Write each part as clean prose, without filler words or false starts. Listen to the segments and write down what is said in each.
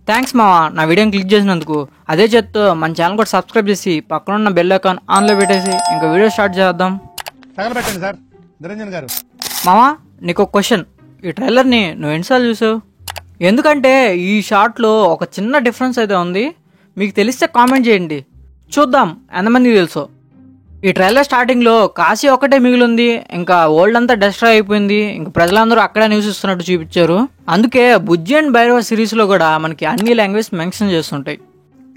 Thanks మావా నా వీడియోని క్లిక్ చేసినందుకు. అదే చేత్తో మన ఛానల్ కూడా సబ్స్క్రైబ్ చేసి పక్కన ఉన్న బెల్ ఐకాన్ ఆన్లో పెట్టేసి ఇంకా వీడియో స్టార్ట్ చేద్దాం. తగలబెట్టండి సార్ నిరంజన్ గారు. మావా నీకు ఒక క్వశ్చన్, ఈ ట్రైలర్ని నువ్వు ఎన్నిసార్లు చూసావు? ఎందుకంటే ఈ షార్ట్లో ఒక చిన్న డిఫరెన్స్ అయితే ఉంది, మీకు తెలిస్తే కామెంట్ చేయండి చూద్దాం ఎంతమందికి తెలుసో. ఈ ట్రైలర్ స్టార్టింగ్లో కాశీ ఒక్కటే మిగిలింది, ఇంకా వరల్డ్ అంతా డెస్ట్రాయ్ అయిపోయింది, ఇంకా ప్రజలందరూ అక్కడే నివసిస్తున్నట్టు చూపించారు. అందుకే బుజ్జి అండ్ భైరవ సిరీస్లో కూడా మనకి అన్ని లాంగ్వేజ్ మెన్షన్ చేస్తుంటాయి.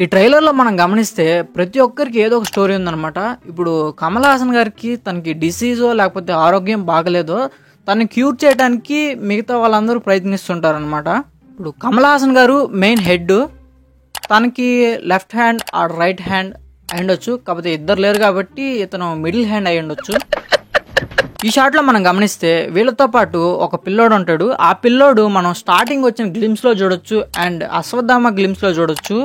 ఈ ట్రైలర్లో మనం గమనిస్తే ప్రతి ఒక్కరికి ఏదో ఒక స్టోరీ ఉందన్నమాట. ఇప్పుడు కమల్ హాసన్ గారికి తనకి డిసీజో లేకపోతే ఆరోగ్యం బాగలేదో తనని క్యూర్ చేయడానికి మిగతా వాళ్ళందరూ ప్రయత్నిస్తుంటారనమాట. ఇప్పుడు కమల్ హాసన్ గారు మెయిన్ హెడ్, తనకి left hand or right hand అయి ఉండొచ్చు, కాకపోతే ఇద్దరు లేరు కాబట్టి ఇతను మిడిల్ హ్యాండ్ అయి ఉండొచ్చు. ఈ షాట్లో మనం గమనిస్తే వీళ్ళతో పాటు ఒక పిల్లోడు ఉంటాడు. ఆ పిల్లోడు మనం స్టార్టింగ్ వచ్చిన గ్లిమ్స్లో చూడొచ్చు అండ్ అశ్వత్థామ గ్లిమ్స్లో చూడొచ్చు.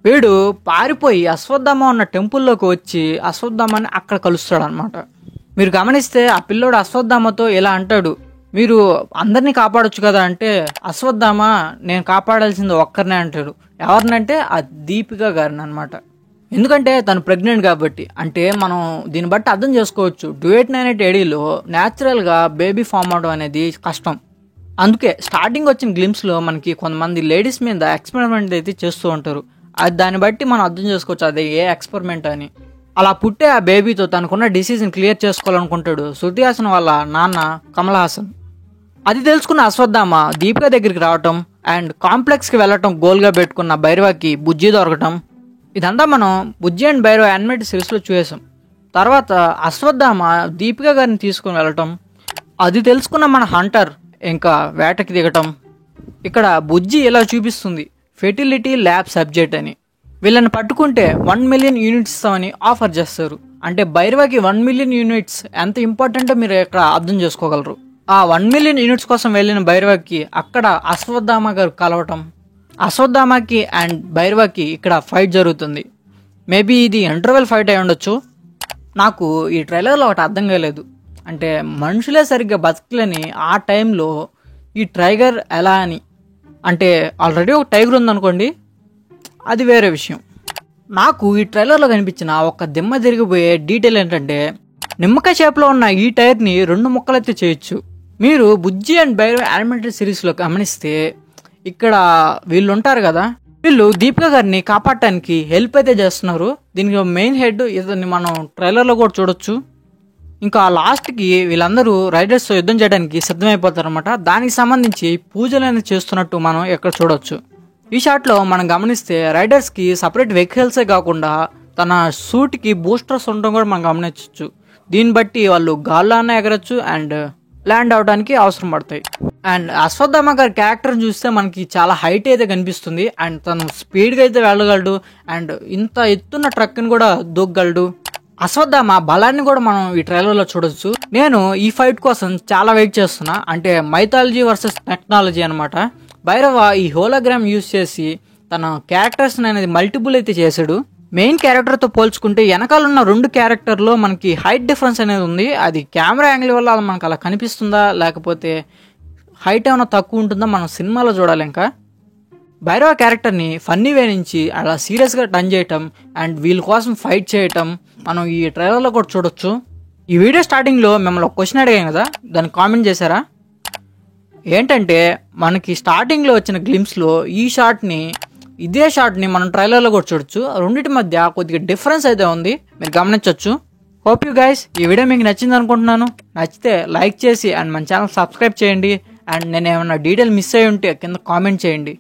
వీడు పారిపోయి అశ్వత్థామ ఉన్న టెంపుల్లోకి వచ్చి అశ్వత్థామని అక్కడ కలుస్తాడు అనమాట. మీరు గమనిస్తే ఆ పిల్లోడు అశ్వత్థామతో ఇలా అంటాడు, మీరు అందరినీ కాపాడొచ్చు కదా అంటే అశ్వత్థామ నేను కాపాడాల్సింది ఒక్కరినే అంటాడు. ఎవరినంటే ఆ దీపిక గారిని అనమాట. ఎందుకంటే తను ప్రెగ్నెంట్ కాబట్టి. అంటే మనం దీన్ని బట్టి అర్థం చేసుకోవచ్చు, డ్యూయట్ 980లో న్యాచురల్గా బేబీ ఫామ్ అవడం అనేది కష్టం. అందుకే స్టార్టింగ్ వచ్చిన గ్లిమ్స్లో మనకి కొంతమంది లేడీస్ మీద ఎక్స్పెరిమెంట్ అయితే చేస్తూ ఉంటారు. అది దాన్ని బట్టి మనం అర్థం చేసుకోవచ్చు అది ఏ ఎక్స్పెరిమెంట్ అని. అలా పుట్టే ఆ బేబీతో తనకున్న డిసీజ్ని క్లియర్ చేసుకోవాలనుకుంటాడు శృతి హాసన్ వాళ్ళ నాన్న కమల్ హాసన్. అది తెలుసుకున్న అశ్వత్థామ దీపిక దగ్గరికి రావటం అండ్ కాంప్లెక్స్కి వెళ్ళటం గోల్గా పెట్టుకున్న భైరవకి బుజ్జి దొరకటం, ఇదంతా మనం బుజ్జి అండ్ భైరవ యానిమేటెడ్ సిరీస్లో చూసాం. తర్వాత అశ్వత్థామ దీపిక గారిని తీసుకుని వెళ్ళటం, అది తెలుసుకున్న మన హంటర్ ఇంకా వేటకి దిగటం. ఇక్కడ బుజ్జి ఇలా చూపిస్తుంది ఫెర్టిలిటీ ల్యాబ్ సబ్జెక్ట్ అని. వీళ్ళని పట్టుకుంటే 1 మిలియన్ యూనిట్స్ ఇస్తామని ఆఫర్ చేస్తారు. అంటే భైరవకి 1 మిలియన్ యూనిట్స్ ఎంత ఇంపార్టెంటో మీరు ఇక్కడ అర్థం చేసుకోగలరు. ఆ 1 మిలియన్ యూనిట్స్ కోసం వెళ్ళిన భైరవకి అక్కడ అశ్వత్థామ గారు కలవటం, అశ్వత్థామకి అండ్ భైరవకి ఇక్కడ ఫైట్ జరుగుతుంది. మేబీ ఇది ఇంటర్వెల్ ఫైట్ అయి ఉండొచ్చు. నాకు ఈ ట్రైలర్లో ఒకటి అర్థం కాలేదు, అంటే మనుషులే సరిగ్గా బతకలేని ఆ టైంలో ఈ టైగర్ ఎలా అని. అంటే ఆల్రెడీ ఒక టైగర్ ఉందనుకోండి, అది వేరే విషయం. నాకు ఈ ట్రైలర్లో కనిపించిన ఒక దిమ్మ తిరిగిపోయే డీటెయిల్ ఏంటంటే నిమ్మకాయ షేప్లో ఉన్న ఈ టైర్ని 2 ముక్కలైతే చేయొచ్చు. మీరు బుజ్జి అండ్ భైరవ యానిమేటెడ్ సిరీస్లో గమనిస్తే ఇక్కడ వీళ్ళు ఉంటారు కదా, వీళ్ళు దీపిక గారిని కాపాడటానికి హెల్ప్ అయితే చేస్తున్నారు. దీనికి మెయిన్ హెడ్ ఇతన్ని మనం ట్రైలర్లో కూడా చూడొచ్చు. ఇంకా లాస్ట్కి వీళ్ళందరూ రైడర్స్తో యుద్ధం చేయడానికి సిద్ధమైపోతారు అనమాట. దానికి సంబంధించి పూజలు అనేది చేస్తున్నట్టు మనం ఇక్కడ చూడొచ్చు. ఈ షాట్లో మనం గమనిస్తే రైడర్స్కి సపరేట్ వెహికల్సే కాకుండా తన సూట్కి బూస్టర్స్ ఉండడం కూడా మనం గమనించవచ్చు. దీన్ని బట్టి వాళ్ళు గాల్లోనే ఎగరచ్చు అండ్ ల్యాండ్ అవడానికి అవసరం పడతాయి. అండ్ అశ్వత్థామ గారి క్యారెక్టర్ని చూస్తే మనకి చాలా హైట్ అయితే కనిపిస్తుంది అండ్ తను స్పీడ్గా అయితే వెళ్ళగలడు అండ్ ఇంత ఎత్తున్న ట్రక్ని కూడా దూకగలడు. అశ్వత్థామ బలాన్ని కూడా మనం ఈ ట్రైలర్లో చూడొచ్చు. నేను ఈ ఫైట్ కోసం చాలా వెయిట్ చేస్తున్నా, అంటే మైథాలజీ వర్సెస్ టెక్నాలజీ అనమాట. భైరవ ఈ హోలోగ్రామ్ యూజ్ చేసి తన క్యారెక్టర్స్ అనేది మల్టిపుల్ అయితే చేశాడు. మెయిన్ క్యారెక్టర్తో పోల్చుకుంటే వెనకాల ఉన్న 2 క్యారెక్టర్లో మనకి హైట్ డిఫరెన్స్ అనేది ఉంది. అది కెమెరా యాంగిల్ వల్ల మనకు అలా కనిపిస్తుందా లేకపోతే హైట్ ఏమైనా తక్కువ ఉంటుందా మనం సినిమాలో చూడాలి. ఇంకా భైరవ క్యారెక్టర్ని ఫన్నీ వే నుంచి అలా సీరియస్గా టర్న్ చేయటం అండ్ వీళ్ళ కోసం ఫైట్ చేయటం మనం ఈ ట్రైలర్లో కూడా చూడొచ్చు. ఈ వీడియో స్టార్టింగ్లో మిమ్మల్ని ఒక క్వశ్చన్ అడిగాం కదా, దాన్ని కామెంట్ చేశారా? ఏంటంటే మనకి స్టార్టింగ్లో వచ్చిన గ్లిమ్స్లో ఇదే షాట్ని మనం ట్రైలర్లో కూడా చూడొచ్చు. రెండింటి మధ్య కొద్దిగా డిఫరెన్స్ అయితే ఉంది, మీరు గమనించవచ్చు. హోప్ యూ గైస్ ఈ వీడియో మీకు నచ్చింది అనుకుంటున్నాను. నచ్చితే లైక్ చేసి అండ్ మన ఛానల్ సబ్స్క్రైబ్ చేయండి. అండ్ నేను ఏమైనా డీటెయిల్ మిస్ అయ్యి ఉంటే కింద కామెంట్ చేయండి.